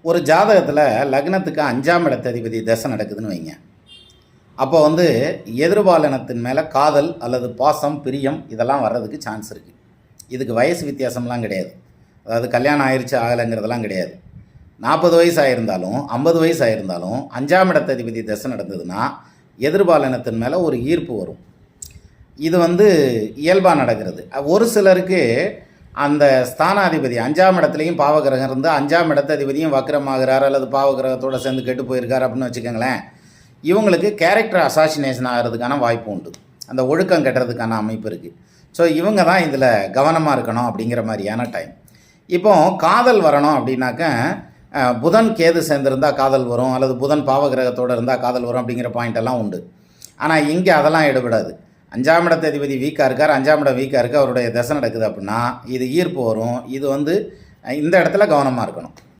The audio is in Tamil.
ஒரு ஜாதகத்தில் லக்னத்துக்கு 5ஆம் இடத்ததிபதி தசை நடக்குதுன்னு வைங்க. அப்போ எதிர்பாலினத்தின் மேலே காதல் அல்லது பாசம், பிரியம் இதெல்லாம் வர்றதுக்கு சான்ஸ் இருக்குது. இதுக்கு வயசு வித்தியாசம்லாம் கிடையாது. அதாவது கல்யாணம் ஆயிடுச்சு ஆகலைங்கிறதெல்லாம் கிடையாது. 40 வயசு ஆகியிருந்தாலும் 50 வயசு ஆகியிருந்தாலும் 5ஆம் இடத்ததிபதி தசை நடந்ததுன்னா எதிர்பாலினத்தின் மேலே ஒரு ஈர்ப்பு வரும். இது இயல்பாக நடக்கிறது. ஒரு சிலருக்கு அந்த ஸ்தானாதிபதி 5ஆம் இடத்துலையும் பாவகிரகம் இருந்து 5ஆம் இடத்ததிபதியும் வக்ரமாகிறார் அல்லது பாவகிரகத்தோடு சேர்ந்து கெட்டு போயிருக்கார் அப்படின்னு வச்சுக்கோங்களேன். இவங்களுக்கு கேரக்டர் அசாசினேஷன் ஆகிறதுக்கான வாய்ப்பு உண்டு. அந்த ஒழுக்கம் கெட்டுறதுக்கான அமைப்பு இருக்குது. ஸோ இவங்க தான் இதில் கவனமாக இருக்கணும் அப்படிங்கிற மாதிரியான டைம். இப்போ காதல் வரணும் அப்படின்னாக்க புதன் கேது சேர்ந்துருந்தால் காதல் வரும், அல்லது புதன் பாவகிரகத்தோடு இருந்தால் காதல் வரும் அப்படிங்கிற பாயிண்டெல்லாம் உண்டு. ஆனால் இங்கே அதெல்லாம் எடுபடாது. 5ஆம் இடத்ததிபதி வீக்காக இருக்கார், 5ஆம் இடம் வீக்காக இருக்குது, அவருடைய தசை நடக்குது அப்படின்னா இது ஈர்ப்பு வரும். இது இந்த இடத்துல கவனமாக இருக்கணும்.